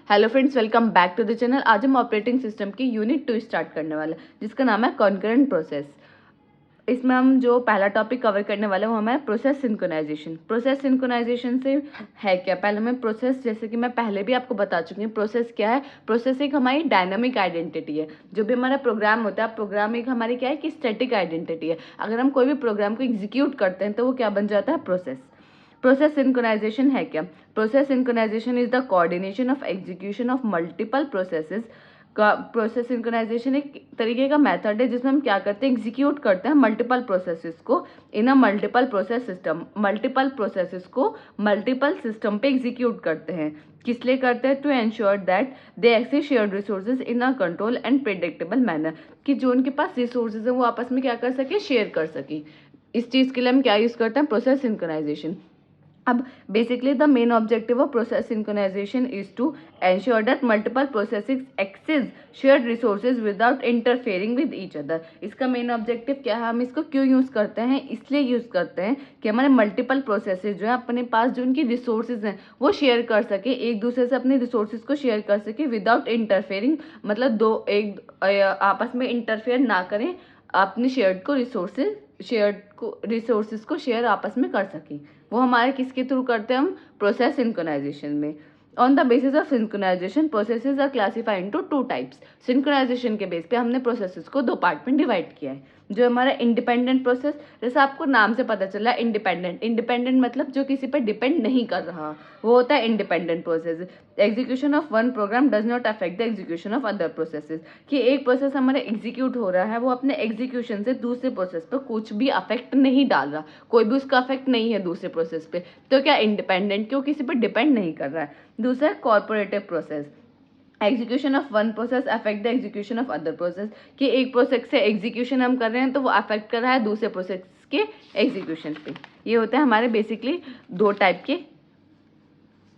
Hello friends, welcome back to the channel. आज हम operating system की यूनिट 2 स्टार्ट करने वाले हैं जिसका नाम है कॉन्करेंट प्रोसेस। इसमें हम जो पहला टॉपिक कवर करने वाले हैं वो हमारा प्रोसेस सिंक्रोनाइजेशन। प्रोसेस सिंक्रोनाइजेशन से है क्या, पहले हमें प्रोसेस, जैसे कि मैं पहले भी आपको बता चुकी हूँ प्रोसेस क्या है। प्रोसेस एक हमारी डायनामिक आइडेंटिटी है। जो भी हमारा प्रोग्राम होता है, प्रोग्राम एक हमारी क्या है कि स्टैटिक आइडेंटिटी है। अगर हम कोई भी प्रोग्राम को एग्जीक्यूट करते हैं तो वो क्या बन जाता है, प्रोसेस। प्रोसेस सिंक्रोनाइजेशन है क्या? Process synchronisation is the coordination of execution of multiple processes का। प्रोसेस सिंक्रोनाइजेशन एक तरीके का मेथड है जिसमें हम क्या करते हैं, एग्जीक्यूट करते हैं मल्टीपल प्रोसेसेस को in a multiple process system. Multiple processes को मल्टीपल सिस्टम पे एग्जीक्यूट करते हैं। किस लिए करते हैं? To ensure that they access shared resources in a control and predictable manner, कि जो उनके पास रिसोर्सेज है वो आपस में क्या कर सके, शेयर कर सके। इस चीज़ के लिए हम क्या यूज़ करते हैं, प्रोसेस सिंक्रोनाइजेशन। अब basically the main objective of process synchronisation is to ensure that multiple processes access shared resources without interfering with each other. इसका मेन ऑब्जेक्टिव क्या है, हम इसको क्यों यूज़ करते हैं? इसलिए यूज़ करते हैं कि हमारे मल्टीपल प्रोसेसेस जो है अपने पास जो उनकी रिसोर्सेज हैं वो शेयर कर सके, एक दूसरे से अपने रिसोर्सेज को शेयर कर सके विदाउट इंटरफेयरिंग, मतलब दो एक आपस में इंटरफेयर ना करें, अपनी रिसोर्सेज को शेयर आपस में कर सकें। वो हमारे किसके थ्रू करते हैं, हम प्रोसेस सिंक्रोनाइजेशन में। On the basis of synchronisation processes are classified into two types. Synchronisation के बेस पे हमने प्रोसेसेस को दो पार्ट में डिवाइड किया है। जो हमारा इंडिपेंडेंट प्रोसेस, जैसे आपको नाम से पता चला इंडिपेंडेंट। इंडिपेंडेंट मतलब जो किसी पर डिपेंड नहीं कर रहा, वो होता है independent process. Execution of one program does not affect the execution of other processes, कि एक प्रोसेस हमारा एग्जीक्यूट हो रहा है, वो अपने एग्जीक्यूशन से दूसरे प्रोसेस पर कुछ भी अफेक्ट नहीं डाल रहा, कोई भी उसका अफेक्ट नहीं है दूसरे प्रोसेस पे, तो क्या इंडिपेंडेंट, क्यों किसी पर डिपेंड नहीं कर रहा है। दूसरा corporative process. Execution of one process affect the execution of other process, कि एक प्रोसेस से एग्जीक्यूशन हम कर रहे हैं तो वो अफेक्ट कर रहा है दूसरे प्रोसेस के एग्जीक्यूशन पे। ये होता है हमारे बेसिकली दो टाइप के,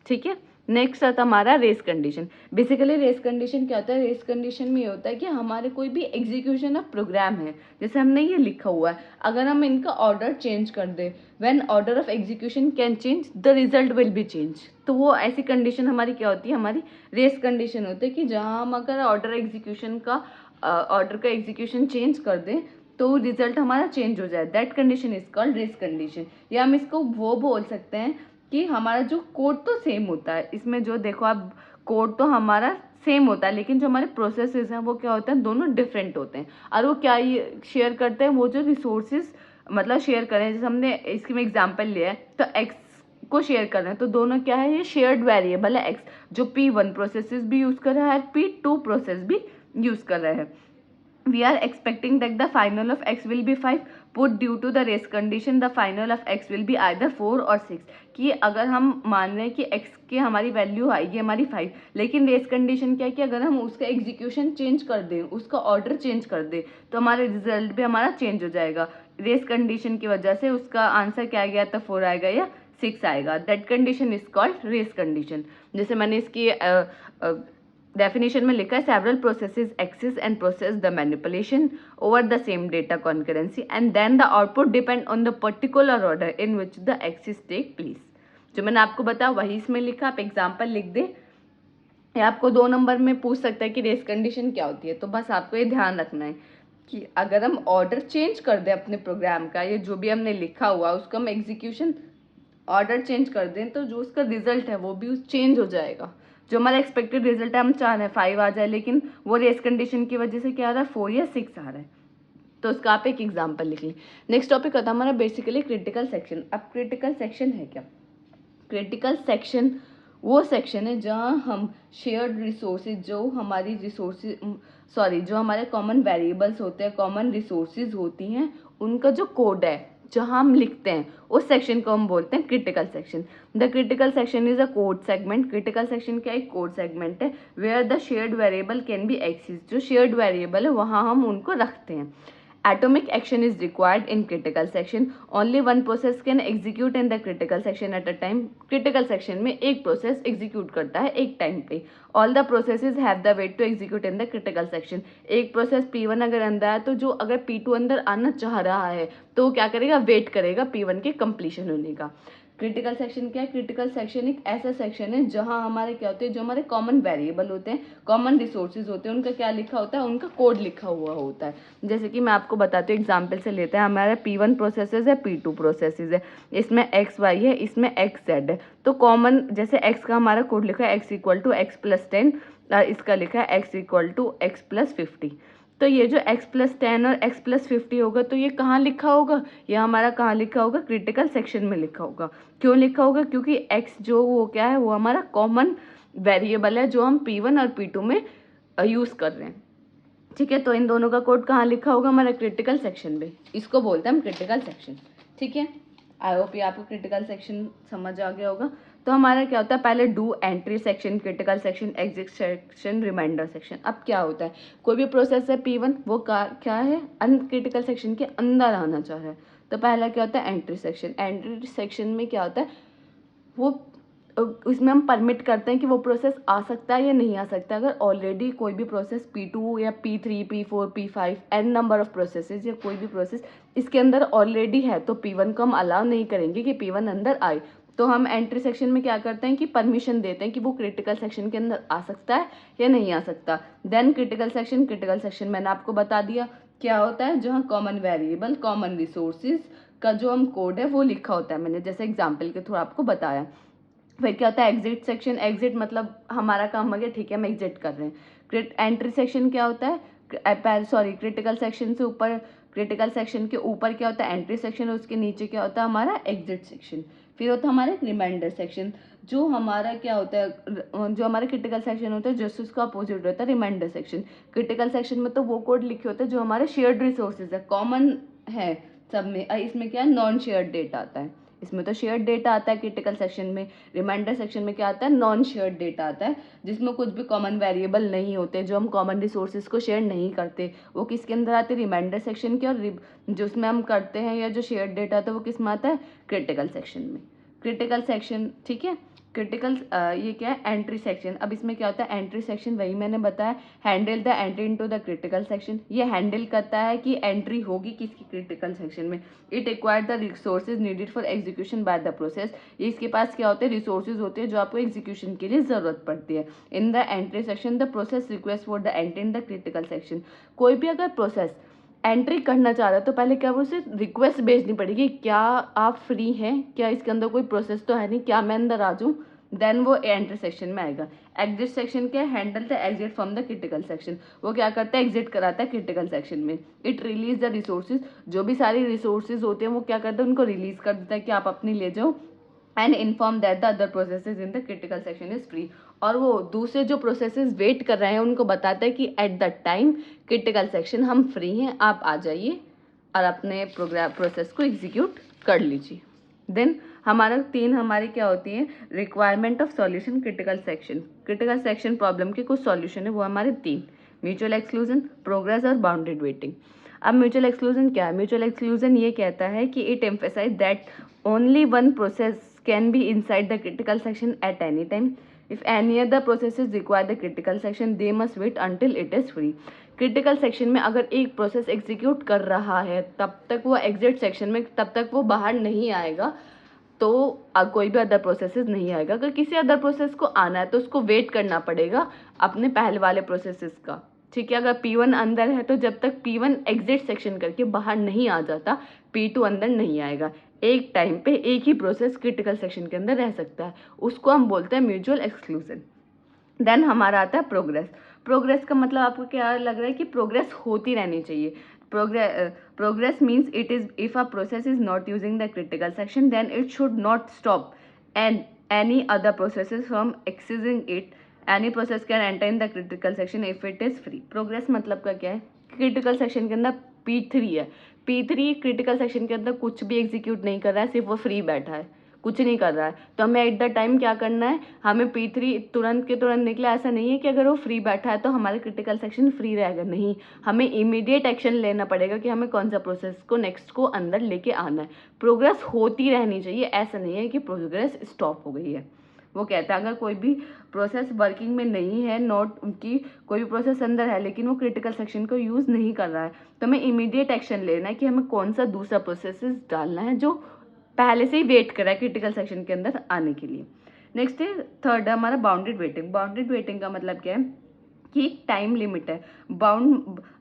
ठीक है। नेक्स्ट आता हमारा race condition. Basically race condition क्या होता है? रेस कंडीशन में ये होता है कि हमारे कोई भी एग्जीक्यूशन ऑफ प्रोग्राम है, जैसे हमने ये लिखा हुआ है, अगर हम इनका ऑर्डर चेंज कर दें, when order of execution can change the result will be change, तो वो ऐसी कंडीशन हमारी क्या होती है, हमारी रेस कंडीशन होती है। कि जहाँ हम अगर ऑर्डर का एग्जीक्यूशन चेंज कर दें तो रिजल्ट हमारा चेंज हो जाए, that condition is called race condition. या हम इसको वो बोल सकते हैं कि हमारा जो कोड तो सेम होता है, इसमें जो देखो आप, कोड तो हमारा सेम होता है लेकिन जो हमारे प्रोसेसेस हैं वो क्या होते हैं, दोनों डिफरेंट होते हैं। और वो क्या ये शेयर करते हैं, वो जो रिसोर्सेज मतलब शेयर करें, जैसे हमने इसकी में एग्जांपल लिया है तो एक्स को शेयर कर रहे हैं, तो दोनों क्या है, ये शेयर्ड वेरिएबल है एक्स, जो P1 प्रोसेसेस भी यूज़ कर रहा है, P2 प्रोसेस भी यूज़ कर रहे हैं। We are expecting that the final of x will be 5, put due to the race condition the final of x will be either 4 और 6, कि अगर हम मान रहे हैं कि x की हमारी वैल्यू आएगी हमारी 5, लेकिन रेस कंडीशन क्या है कि अगर हम उसका एग्जीक्यूशन चेंज कर दें, उसका ऑर्डर चेंज कर दें, तो हमारा रिजल्ट भी हमारा चेंज हो जाएगा। रेस कंडीशन की वजह से उसका आंसर क्या आ गया था, 4 आएगा या 6 आएगा, that condition is called race condition. जैसे मैंने इसकी डेफिनेशन में लिखा है, several processes access and process the manipulation over the same data concurrency and then the output depend on the particular order in which the access take place. जो मैंने आपको बताया वही इसमें लिखा, आप एग्जाम्पल लिख दें। या आपको 2 नंबर में पूछ सकता है कि रेस कंडीशन क्या होती है, तो बस आपको ये ध्यान रखना है कि अगर हम ऑर्डर चेंज कर दें अपने प्रोग्राम का, ये जो भी हमने लिखा हुआ उसका हम एग्जीक्यूशन ऑर्डर चेंज कर दें, तो जो उसका रिजल्ट है वो भी चेंज हो जाएगा। जो हमारा एक्सपेक्टेड रिजल्ट है, हम चाह रहे हैं 5 आ जाए, लेकिन वो रेस कंडीशन की वजह से क्या आ रहा है, 4 या 6 आ रहा है, तो उसका आप एक एग्जाम्पल लिख लें। नेक्स्ट टॉपिक होता है हमारा बेसिकली क्रिटिकल सेक्शन। अब क्रिटिकल सेक्शन है क्या? क्रिटिकल सेक्शन वो सेक्शन है जहाँ हम शेयर्ड रिसोर्सेज, जो हमारे कॉमन वेरिएबल्स होते हैं, कॉमन रिसोर्सेज होती हैं, उनका जो कोड है जहाँ हम लिखते हैं, उस सेक्शन को हम बोलते हैं critical section. The critical section is a code segment. Critical section क्या एक कोड सेगमेंट है, where the shared variable can be access, जो शेयर्ड वेरिएबल है वहाँ हम उनको रखते हैं। Atomic action is required in critical section. Only one process can execute in the critical section at a time. Critical section में एक process execute करता है एक time पे. All the processes have the weight to execute in the critical section. एक process P1 अगर अंदर है तो जो अगर P2 अंदर आना चाह रहा है तो क्या करेगा, वेट करेगा P1 के completion होने का। क्रिटिकल सेक्शन क्या है? क्रिटिकल सेक्शन एक ऐसा सेक्शन है जहां हमारे क्या होते हैं, जो हमारे कॉमन वेरिएबल होते हैं, कॉमन रिसोर्सेज होते हैं, उनका क्या लिखा होता है, उनका कोड लिखा हुआ होता है। जैसे कि मैं आपको बताती हूँ, एग्जाम्पल से लेते हैं, हमारे P1 प्रोसेसेस है, P2 प्रोसेसेस है, इसमें XY है, इसमें XZ है। तो कॉमन जैसे X का हमारा कोड लिखा है X equal to X plus 10, इसका लिखा है X equal to X plus 50। तो ये जो x प्लस 10 और x प्लस 50 होगा, तो ये कहाँ लिखा होगा? ये हमारा कहाँ लिखा होगा? क्रिटिकल सेक्शन में लिखा होगा। क्यों लिखा होगा? क्योंकि x जो वो क्या है, वो हमारा कॉमन वेरिएबल है जो हम P1 और P2 में यूज़ कर रहे हैं। ठीक है, तो इन दोनों का कोड कहाँ लिखा होगा? हमारा क्रिटिकल सेक्शन में। इसको बोलते हैं हम क्रिटिकल सेक्शन। ठीक है, आई होप ये आपको क्रिटिकल सेक्शन समझ आ गया होगा। तो हमारा क्या होता है, पहले do entry section, critical section, exit section, reminder section. अब क्या होता है, कोई भी प्रोसेस है P1, वो क्या है, अनक्रिटिकल सेक्शन के अंदर आना चाह रहा है। तो पहला क्या होता है, एंट्री सेक्शन। एंट्री सेक्शन में क्या होता है, वो उसमें हम परमिट करते हैं कि वो प्रोसेस आ सकता है या नहीं आ सकता। अगर ऑलरेडी कोई भी प्रोसेस P2 या P3, P4, P5 N number of processes या कोई भी प्रोसेस इसके अंदर ऑलरेडी है, तो P1 को हम अलाउ नहीं करेंगे कि P1 अंदर आए। तो हम एंट्री सेक्शन में क्या करते हैं कि परमिशन देते हैं कि वो क्रिटिकल सेक्शन के अंदर आ सकता है या नहीं आ सकता। Then critical section. Critical section मैंने आपको बता दिया क्या होता है, जहाँ कॉमन वेरिएबल, कॉमन रिसोर्सेज का जो हम कोड है वो लिखा होता है। मैंने जैसे एग्जाम्पल के थ्रू आपको बताया। फिर क्या होता है, एग्जिट सेक्शन। एग्जिट मतलब हमारा काम हो गया, ठीक है, हम एग्जिट कर रहे हैं। एंट्री सेक्शन क्या होता है, सॉरी, क्रिटिकल सेक्शन से ऊपर, क्रिटिकल सेक्शन के ऊपर क्या होता है, एंट्री सेक्शन, उसके नीचे क्या होता है, हमारा एग्जिट सेक्शन। फिर होता है हमारा रिमाइंडर सेक्शन, जो हमारा क्या होता है, जो हमारा क्रिटिकल सेक्शन होता है जस्ट उसका अपोजिट होता है रिमाइंडर सेक्शन। क्रिटिकल सेक्शन में तो वो कोड लिखे होते हैं जो हमारे शेयर्ड रिसोर्सेज है, कॉमन है सब में। इसमें क्या है, नॉन शेयर्ड डेटा आता है। इसमें तो शेयर्ड डेटा आता है क्रिटिकल सेक्शन में। रिमाइंडर सेक्शन में क्या आता है, नॉन शेयर्ड डेटा आता है, जिसमें कुछ भी कॉमन वेरिएबल नहीं होते, जो हम कॉमन रिसोर्सेज को शेयर नहीं करते, वो किसके अंदर आते हैं, रिमाइंडर सेक्शन के। और जो उसमें हम करते हैं या जो शेयर्ड डेटा आता है वो किस में आता है, क्रिटिकल सेक्शन में। क्रिटिकल सेक्शन, ठीक है। क्रिटिकल ये क्या है, एंट्री सेक्शन। अब इसमें क्या होता है, एंट्री सेक्शन वही मैंने बताया, handle the entry into the critical section. ये हैंडल करता है कि एंट्री होगी किसकी, क्रिटिकल सेक्शन में। It acquire the resources needed for execution by the process. ये इसके पास क्या होते हैं, रिसोर्सेज होते हैं जो आपको एग्जीक्यूशन के लिए जरूरत पड़ती है। In the entry section the process request for the entry in the critical section. कोई भी अगर प्रोसेस एंट्री करना चाह रहा है तो पहले क्या वो उसे रिक्वेस्ट भेजनी पड़ेगी, क्या आप फ्री हैं, क्या इसके अंदर कोई प्रोसेस तो है नहीं, क्या मैं अंदर आ जाऊँ। देन वो एंट्री सेक्शन में आएगा। एग्जिट सेक्शन क्या है, handle the exit from the critical section. वो क्या करता है, एग्जिट कराता है क्रिटिकल सेक्शन में। It release the resources. जो भी सारी रिसोर्सेज होते हैं वो क्या करता है, उनको रिलीज कर देता है कि आप अपनी ले जाओ। And inform that the other processes in the critical section is free. और वो दूसरे जो प्रोसेसेस वेट कर रहे हैं उनको बताता है कि at the time critical section हम फ्री हैं, आप आ जाइए और अपने प्रोसेस को एग्जीक्यूट कर लीजिए। देन हमारी क्या होती है, requirement of solution critical section. Critical section problem के कुछ सॉल्यूशन है, वो हमारे 3, म्यूचुअल एक्सक्लूजन, प्रोग्रेस और बाउंडेड वेटिंग। अब म्यूचुअल एक्सक्लूजन क्या है, म्यूचुअल एक्सक्लूजन ये कहता है कि it emphasise that only one process can be inside the critical section at any time. If any other processes require the critical section, they must wait until it is free. Critical section में अगर एक process execute कर रहा है तब तक वो exit section में, तब तक वो बाहर नहीं आएगा, तो कोई भी अदर प्रोसेसेस नहीं आएगा। अगर किसी अदर प्रोसेस को आना है तो उसको वेट करना पड़ेगा अपने पहले वाले प्रोसेसेस का। ठीक है, अगर P1 अंदर है तो जब तक P1 एग्जिट सेक्शन करके बाहर नहीं आ जाता, P2 अंदर नहीं आएगा। एक टाइम पे एक ही प्रोसेस क्रिटिकल सेक्शन के अंदर रह सकता है, उसको हम बोलते हैं म्यूचुअल एक्सक्लूजन। देन हमारा आता है प्रोग्रेस। प्रोग्रेस का मतलब आपको क्या लग रहा है कि प्रोग्रेस होती रहनी चाहिए। Progress means it is if a process is not using the critical section then it should not stop and any other processes from accessing it. Any process can enter in the critical section if it is free. Progress मतलब का क्या है, critical section के अंदर P3 है, P3 critical section के अंदर कुछ भी एग्जीक्यूट नहीं कर रहा है, सिर्फ वो फ्री बैठा है, कुछ नहीं कर रहा है। तो हमें एट द टाइम क्या करना है, हमें P3 तुरंत के तुरंत निकले, ऐसा नहीं है कि अगर वो फ्री बैठा है तो हमारा क्रिटिकल सेक्शन फ्री रहेगा, नहीं, हमें इमीडिएट एक्शन लेना पड़ेगा कि हमें कौन सा प्रोसेस को नेक्स्ट को अंदर लेके आना है। प्रोग्रेस होती रहनी चाहिए, ऐसा नहीं है कि प्रोग्रेस स्टॉप हो गई है। वो कहता है अगर कोई भी प्रोसेस वर्किंग में नहीं है, नॉट उनकी कोई भी प्रोसेस अंदर है लेकिन वो क्रिटिकल सेक्शन को यूज़ नहीं कर रहा है, तो हमें इमीडिएट एक्शन लेना है कि हमें कौन सा दूसरा प्रोसेस डालना है जो पहले से ही वेट कर रहा है क्रिटिकल सेक्शन के अंदर आने के लिए। नेक्स्ट है थर्ड है हमारा बाउंडेड वेटिंग। बाउंडेड वेटिंग का मतलब क्या है कि टाइम लिमिट है।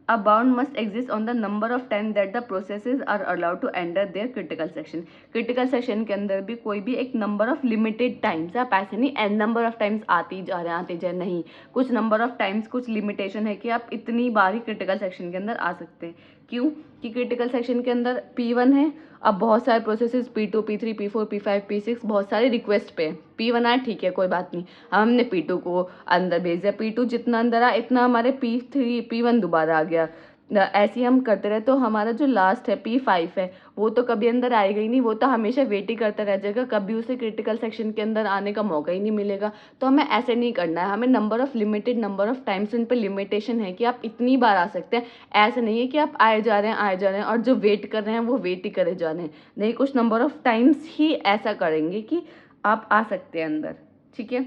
A bound must exist on the number of time that the processes are allowed to enter their critical section. Critical section के अंदर भी कोई भी एक नंबर ऑफ लिमिटेड टाइम्स, आप ऐसे नहीं एन नंबर ऑफ टाइम्स आते जा रहे नहीं, कुछ नंबर ऑफ टाइम्स, कुछ लिमिटेशन है कि आप इतनी बार ही क्रिटिकल सेक्शन के अंदर आ सकते हैं। क्यों कि क्रिटिकल सेक्शन के अंदर P1 है, अब बहुत सारे processes P2, P3, P4, P5, P6 बहुत सारे रिक्वेस्ट पे P1 आया, ठीक है कोई बात नहीं, हमने P2 को अंदर भेज दिया, P2 जितना अंदर आया इतना हमारे P3 P1 दोबारा आ गया, ऐसे ही हम करते रहे तो हमारा जो लास्ट है P5 है वो तो कभी अंदर आएगा ही नहीं, वो तो हमेशा वेट ही करता रह जाएगा, कभी उसे क्रिटिकल सेक्शन के अंदर आने का मौका ही नहीं मिलेगा। तो हमें ऐसे नहीं करना है, हमें लिमिटेड नंबर ऑफ टाइम्स, उन पर लिमिटेशन है कि आप इतनी बार आ सकते हैं। ऐसे नहीं है कि आप आए जा रहे हैं और जो वेट कर रहे हैं वो वेट ही करे जा रहे हैं, नहीं, कुछ नंबर ऑफ टाइम्स ही ऐसा करेंगे कि आप आ सकते हैं अंदर, ठीक है।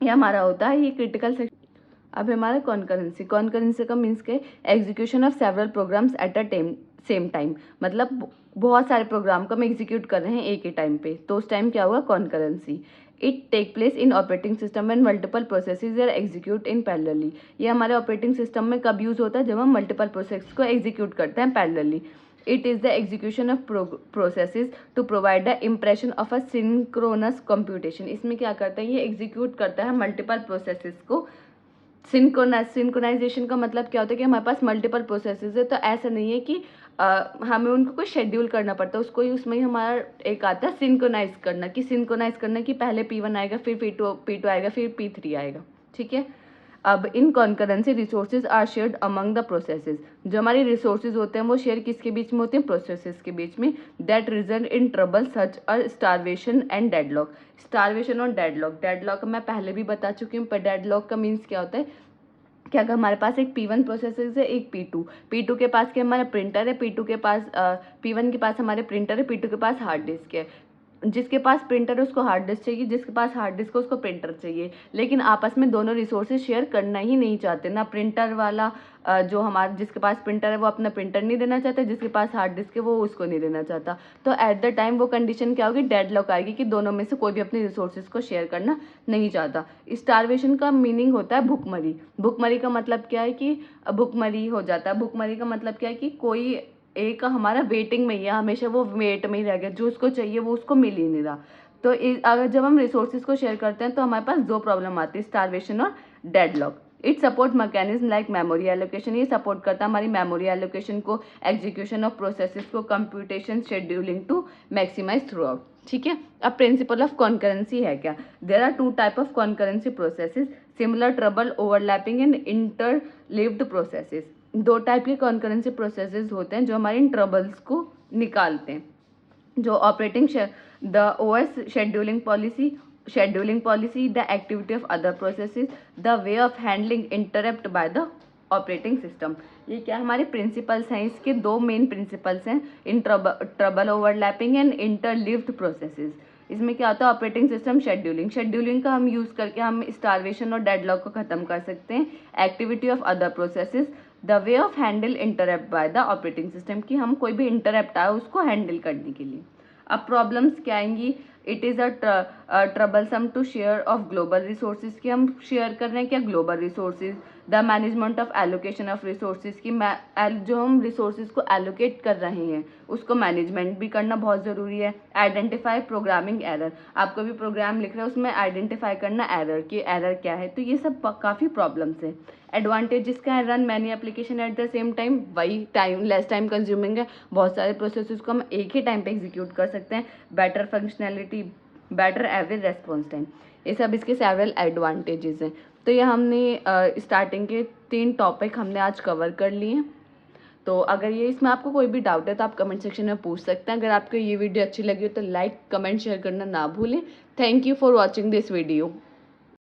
ये हमारा होता है ये क्रिटिकल सेक्शन। अब हमारा कॉन्करेंसी का मीन्स के execution of several programs at a same time, मतलब बहुत सारे प्रोग्राम को हम एग्जीक्यूट कर रहे हैं एक ही टाइम पे, तो उस टाइम क्या हुआ concurrency. It take place in operating system when multiple processes are execute in parallelly. ये हमारे ऑपरेटिंग सिस्टम में कब यूज होता है, जब हम मल्टीपल प्रोसेस को एग्जीक्यूट करते हैं parallelly. It is the execution of processes to provide the impression of a synchronous computation. इसमें क्या करता है, ये एग्जीक्यूट करता है मल्टीपल प्रोसेसेस को। सिंक्रोनाइजेशन का मतलब क्या होता है कि हमारे पास मल्टीपल प्रोसेसेस है, तो ऐसा नहीं है कि हमें उनको कोई शेड्यूल करना पड़ता है, उसको ही उसमें ही हमारा एक आता है सिंक्रोनाइज करना कि पहले P1 आएगा, फिर P2 आएगा, फिर P3 आएगा, ठीक है। अब in concurrency resources are shared among the processes. जो हमारी रिसोर्सेज होते हैं वो शेयर किसके बीच में होते हैं, प्रोसेसेस के बीच में। That result in trouble such a starvation and deadlock. Starvation और डेडलॉक मैं पहले भी बता चुकी हूँ, पर डेडलॉक का मीन्स क्या होता है कि अगर हमारे पास एक P1 प्रोसेसर है, एक P2 के पास क्या हमारा प्रिंटर है, P1 के पास हमारे प्रिंटर है, P2 के पास हार्ड डिस्क है। जिसके पास प्रिंटर है उसको हार्ड डिस्क चाहिए, जिसके पास हार्ड डिस्क है उसको प्रिंटर चाहिए, लेकिन आपस में दोनों रिसोर्सेज शेयर करना ही नहीं चाहते ना। प्रिंटर वाला जो हमारा जिसके पास प्रिंटर है वो अपना प्रिंटर नहीं देना चाहता, जिसके पास हार्ड डिस्क है वो उसको नहीं देना चाहता। तो एट द टाइम वो कंडीशन क्या होगी, डेडलॉक आएगी कि दोनों में से कोई भी अपने रिसोर्सेज को शेयर करना नहीं चाहता। स्टारवेशन का मीनिंग होता है भुखमरी। भुखमरी का मतलब क्या है कि भुखमरी हो जाता है। भुखमरी का मतलब क्या है कि कोई एक हमारा वेटिंग में ही है, हमेशा वो वेट में ही रह गया, जो उसको चाहिए वो उसको मिल ही नहीं रहा। तो अगर जब हम रिसोर्सेज को शेयर करते हैं तो हमारे पास दो प्रॉब्लम आती है, स्टारवेशन और deadlock. It support mechanism like memory allocation. ये सपोर्ट करता है हमारी मेमोरी एलोकेशन को, एग्जीक्यूशन ऑफ प्रोसेसेस को, computation scheduling to maximise throughput, ठीक है। अब प्रिंसिपल ऑफ कॉन्करेंसी है क्या, there are two type of concurrency processes, similar trouble overlapping and interleaved processes. दो टाइप के कॉन्करेंसी प्रोसेसेस होते हैं जो हमारे इन ट्रबल्स को निकालते हैं। जो operating the OS scheduling policy, the activity of other processes, the way of handling interrupt by the operating system. ये क्या हमारे प्रिंसिपल्स हैं, इसके दो मेन प्रिंसिपल्स हैं, in trouble overlapping and interleaved processes. इसमें क्या होता है, ऑपरेटिंग सिस्टम शेड्यूलिंग का हम यूज़ करके हम स्टारवेशन और डेडलॉक को ख़त्म कर सकते हैं। Activity of other processes, the way of Henle interrupt by the operating system, कि हम कोई भी इंटरप्ट आए उसको हैंडल करने के लिए। अब प्रॉब्लम्स क्या आएंगी, it is a troublesome to share of global resources, कि हम शेयर कर रहे हैं क्या global resources. The management of allocation of resources, की जो हम रिसोर्सेज को एलोकेट कर रहे हैं उसको मैनेजमेंट भी करना बहुत ज़रूरी है। आइडेंटिफाई प्रोग्रामिंग एरर, आपको भी प्रोग्राम लिख रहे हैं उसमें आइडेंटिफाई करना एरर, कि एरर क्या है। तो ये सब काफ़ी प्रॉब्लम्स हैं। एडवांटेजेस क्या है, run many application at the same time, वही लेस टाइम कंज्यूमिंग है, बहुत सारे प्रोसेसेस को हम एक ही टाइम पे एग्जीक्यूट कर सकते हैं। Better functionality, better average response time, ये सब इसके सेवरल एडवांटेजेस हैं। तो ये हमने स्टार्टिंग के 3 टॉपिक हमने आज कवर कर लिए हैं। तो अगर ये इसमें आपको कोई भी डाउट है तो आप कमेंट सेक्शन में पूछ सकते हैं। अगर आपको ये वीडियो अच्छी लगी हो तो लाइक कमेंट शेयर करना ना भूलें। Thank you for watching this video.